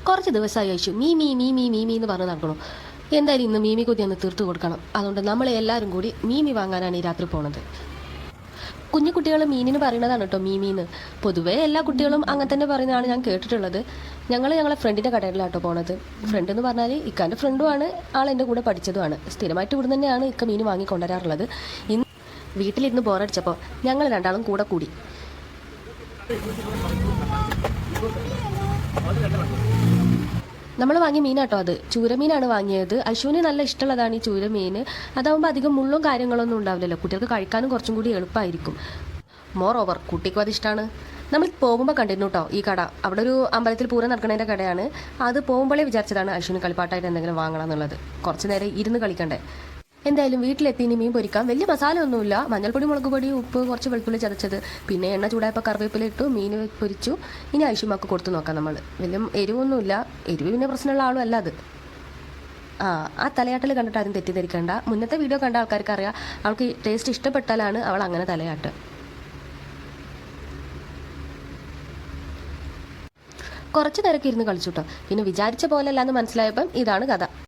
കുറച്ച് ദിവസമായി അയച്ചു മീമി മീമി മീമി എന്ന് പറഞ്ഞ് നടക്കണം. എന്തായാലും ഇന്ന് മീമി കൊതി ഒന്ന് തീർത്ത് കൊടുക്കണം. അതുകൊണ്ട് നമ്മളെ എല്ലാവരും കൂടി മീമി വാങ്ങാനാണ് ഈ രാത്രി പോണത്. കുഞ്ഞു കുട്ടികൾ മീനിന് പറയുന്നതാണ് കേട്ടോ മീമീന്ന്. പൊതുവേ എല്ലാ കുട്ടികളും അങ്ങനെ തന്നെ പറയുന്നതാണ് ഞാൻ കേട്ടിട്ടുള്ളത്. ഞങ്ങളെ ഫ്രണ്ടിൻ്റെ കടയിലാട്ടോ പോണത്. ഫ്രണ്ട് എന്ന് പറഞ്ഞാൽ ഇക്കാൻ്റെ ഫ്രണ്ടുമാണ്, ആൾ എൻ്റെ കൂടെ പഠിച്ചതുമാണ്. സ്ഥിരമായിട്ട് ഇവിടെ തന്നെയാണ് ഇക്ക മീൻ വാങ്ങി കൊണ്ടുവരാറുള്ളത്. ഇന്ന് വീട്ടിലിരുന്ന് ബോറടിച്ചപ്പോൾ ഞങ്ങൾ രണ്ടാളും കൂടെ കൂടി. നമ്മൾ വാങ്ങിയ മീനാട്ടോ അത്. ചൂരമീനാണ് വാങ്ങിയത്. അശുവിന് നല്ല ഇഷ്ടമുള്ളതാണ് ഈ ചൂരമീൻ. അതാവുമ്പോൾ അധികം മുള്ളും കാര്യങ്ങളൊന്നും ഉണ്ടാവില്ലല്ലോ, കുട്ടികൾക്ക് കഴിക്കാനും കുറച്ചും കൂടി എളുപ്പമായിരിക്കും. മോർ ഓവർ കുട്ടിക്കും അത് ഇഷ്ടമാണ്. നമ്മൾ പോകുമ്പോൾ കണ്ടിരുന്നു കേട്ടോ ഈ കട. അവിടെ ഒരു അമ്പലത്തിൽ പൂരം നടക്കുന്നതിൻ്റെ കടയാണ്. അത് പോകുമ്പോഴേ വിചാരിച്ചതാണ് അശുവിന് കളിപ്പാട്ടായിട്ട് എന്തെങ്കിലും വാങ്ങണം എന്നുള്ളത്. കുറച്ച് നേരം ഇരുന്ന് കളിക്കണ്ടേ. എന്തായാലും വീട്ടിലെത്തി ഇനി മീൻ പൊരിക്കാം. വലിയ മസാല ഒന്നുമില്ല. മഞ്ഞൾപ്പൊടി, മുളക് പൊടി, ഉപ്പ്, കുറച്ച് വെളുത്തുള്ളി ചതച്ചത്, പിന്നെ എണ്ണ ചൂടായപ്പോൾ കറിവേപ്പില ഇട്ടു, മീൻ പൊരിച്ചു. ഇനി ഐഷുമാക്ക് കൊടുത്തു നോക്കാം നമ്മൾ. വലിയ എരിവൊന്നുമില്ല. എരിവ് പിന്നെ പ്രശ്നമുള്ള ആളും അല്ല അത്. ആ തലയാട്ടൽ കണ്ടിട്ട് ആരും തെറ്റിദ്ധരിക്കണ്ട. മുന്നത്തെ വീഡിയോ കണ്ട ആൾക്കാർക്ക് അറിയാം, അവൾക്ക് ടേസ്റ്റ് ഇഷ്ടപ്പെട്ടാലാണ് അവൾ അങ്ങനെ തലയാട്ട്. കുറച്ച് നേരമൊക്കെ ഇരുന്ന് കളിച്ചു കേട്ടോ. പിന്നെ വിചാരിച്ച പോലെ അല്ലാന്ന് മനസ്സിലായപ്പം ഇതാണ് കഥ.